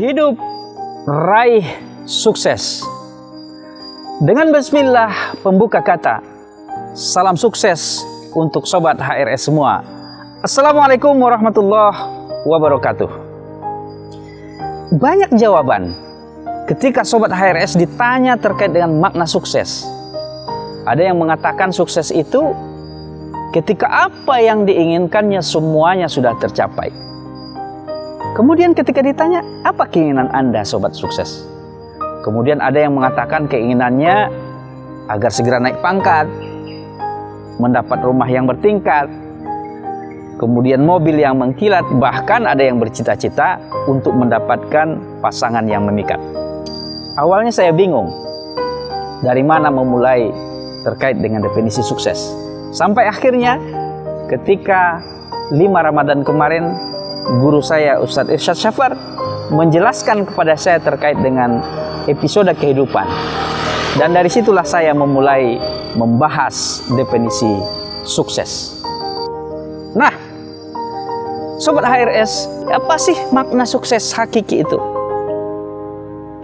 Hidup raih sukses. Dengan bismillah pembuka kata, salam sukses untuk sobat HRS semua. Assalamualaikum warahmatullahi wabarakatuh. Banyak jawaban ketika sobat HRS ditanya terkait dengan makna sukses. Ada yang mengatakan sukses itu ketika apa yang diinginkannya semuanya sudah tercapai. Kemudian ketika ditanya, apa keinginan Anda sobat sukses? Kemudian ada yang mengatakan keinginannya agar segera naik pangkat, mendapat rumah yang bertingkat, kemudian mobil yang mengkilat, bahkan ada yang bercita-cita untuk mendapatkan pasangan yang memikat. Awalnya saya bingung dari mana memulai terkait dengan definisi sukses. Sampai akhirnya ketika 5 Ramadan kemarin, guru saya Ustadz Irsyad Syafar menjelaskan kepada saya terkait dengan episode kehidupan. Dan dari situlah saya memulai membahas definisi sukses. Nah, sobat HRS, apa sih makna sukses hakiki itu?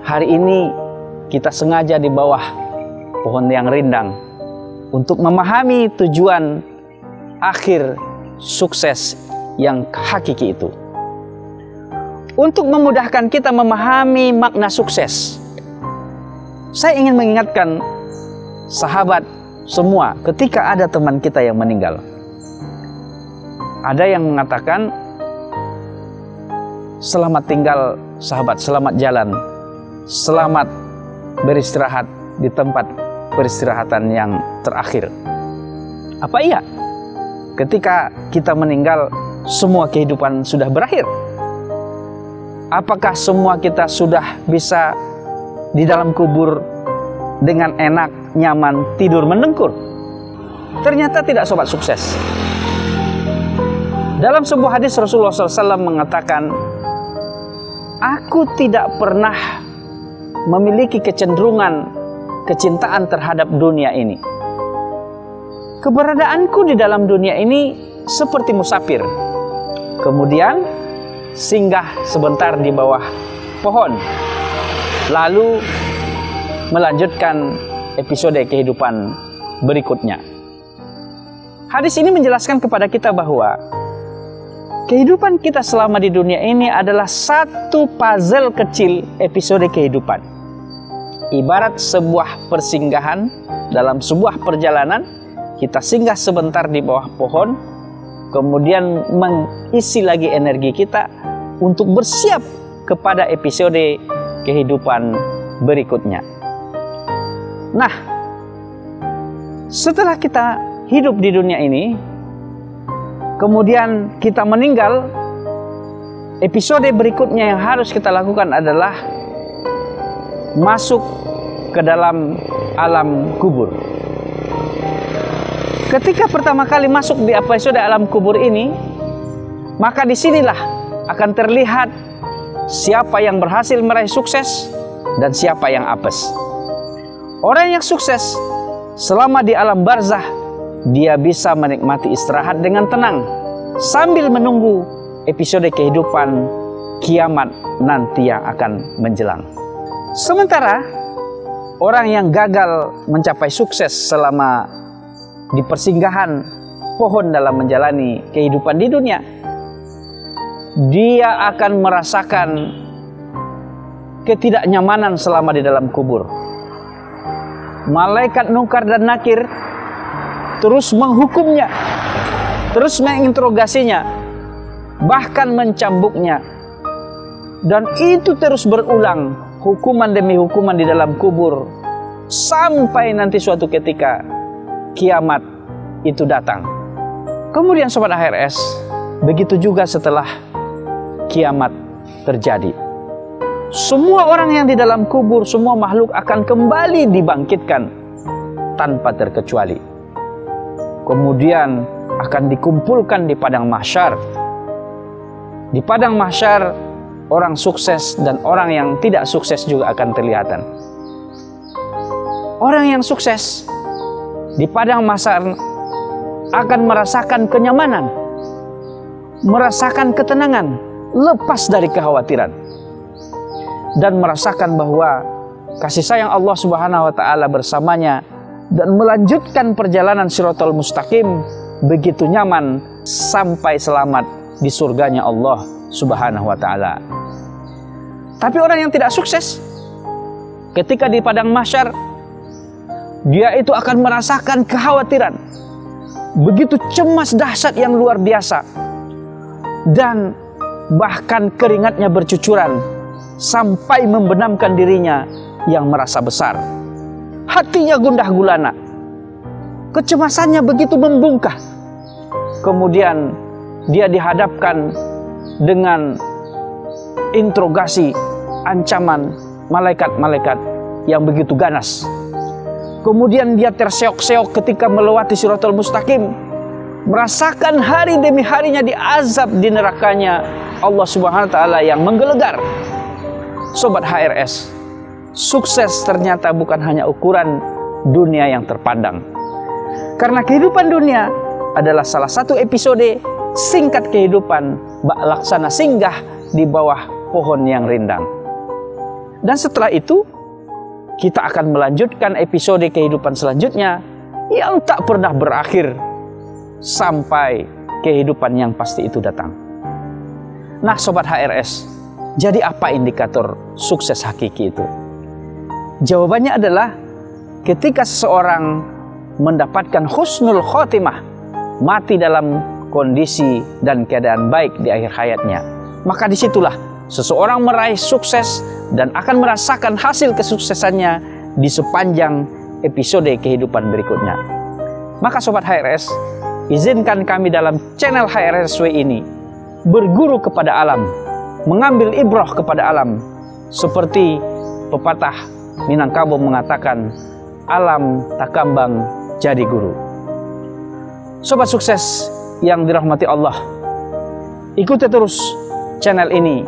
Hari ini kita sengaja di bawah pohon yang rindang untuk memahami tujuan akhir sukses yang hakiki itu. Untuk memudahkan kita memahami makna sukses, saya ingin mengingatkan sahabat semua ketika ada teman kita yang meninggal. Ada yang mengatakan, selamat tinggal sahabat, selamat jalan, selamat beristirahat di tempat peristirahatan yang terakhir. Apa iya? Ketika kita meninggal, semua kehidupan sudah berakhir? Apakah semua kita sudah bisa di dalam kubur dengan enak, nyaman, tidur mendengkur? Ternyata tidak sobat sukses. Dalam sebuah hadis Rasulullah SAW mengatakan, aku tidak pernah memiliki kecenderungan kecintaan terhadap dunia ini. Keberadaanku di dalam dunia ini seperti musafir, kemudian singgah sebentar di bawah pohon, lalu melanjutkan episode kehidupan berikutnya. Hadis ini menjelaskan kepada kita bahwa kehidupan kita selama di dunia ini adalah satu puzzle kecil episode kehidupan. Ibarat sebuah persinggahan dalam sebuah perjalanan, kita singgah sebentar di bawah pohon, kemudian mengisi lagi energi kita untuk bersiap kepada episode kehidupan berikutnya. Nah, setelah kita hidup di dunia ini, kemudian kita meninggal, episode berikutnya yang harus kita lakukan adalah masuk ke dalam alam kubur. Ketika pertama kali masuk di episode alam kubur ini, maka disinilah akan terlihat siapa yang berhasil meraih sukses dan siapa yang apes. Orang yang sukses selama di alam barzah, dia bisa menikmati istirahat dengan tenang sambil menunggu episode kehidupan kiamat nanti yang akan menjelang. Sementara orang yang gagal mencapai sukses selama di persinggahan pohon dalam menjalani kehidupan di dunia, dia akan merasakan ketidaknyamanan selama di dalam kubur. Malaikat Munkar dan Nakir terus menghukumnya, terus menginterogasinya, bahkan mencambuknya. Dan itu terus berulang, hukuman demi hukuman di dalam kubur, sampai nanti suatu ketika kiamat itu datang. Kemudian sobat HRS, begitu juga setelah kiamat terjadi. Semua orang yang di dalam kubur, semua makhluk akan kembali dibangkitkan tanpa terkecuali. Kemudian akan dikumpulkan di padang mahsyar. Di padang mahsyar, orang sukses dan orang yang tidak sukses juga akan terlihatan. Orang yang sukses di padang mahsyar akan merasakan kenyamanan, merasakan ketenangan, lepas dari kekhawatiran. dan merasakan bahwa kasih sayang Allah Subhanahu wa taala bersamanya dan melanjutkan perjalanan Shiratal Mustaqim begitu nyaman sampai selamat di surganya Allah Subhanahu wa taala. Tapi orang yang tidak sukses, ketika di padang mahsyar, dia itu akan merasakan kekhawatiran, begitu cemas dahsyat yang luar biasa, dan bahkan keringatnya bercucuran sampai membenamkan dirinya yang merasa besar. Hatinya gundah gulana, kecemasannya begitu membungkah. Kemudian dia dihadapkan dengan interogasi, ancaman malaikat-malaikat yang begitu ganas. Kemudian dia terseok-seok ketika melewati Shiratal Mustaqim, merasakan hari demi harinya diazab di nerakanya Allah Subhanahu wa taala yang menggelegar. Sobat HRS, sukses ternyata bukan hanya ukuran dunia yang terpandang. Karena kehidupan dunia adalah salah satu episode singkat kehidupan bak laksana singgah di bawah pohon yang rindang. Dan setelah itu kita akan melanjutkan episode kehidupan selanjutnya yang tak pernah berakhir sampai kehidupan yang pasti itu datang. Nah Sobat HRS, jadi apa indikator sukses hakiki itu? Jawabannya adalah ketika seseorang mendapatkan husnul khotimah, mati dalam kondisi dan keadaan baik di akhir hayatnya, maka disitulah seseorang meraih sukses dan akan merasakan hasil kesuksesannya di sepanjang episode kehidupan berikutnya. Maka Sobat HRS, izinkan kami dalam channel HRSW ini berguru kepada alam, mengambil ibrah kepada alam, seperti pepatah Minangkabau mengatakan, alam takambang jadi guru. Sobat sukses yang dirahmati Allah, ikuti terus channel ini,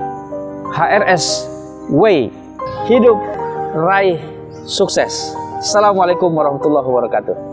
HRS Way, hidup raih sukses. Assalamualaikum warahmatullahi wabarakatuh.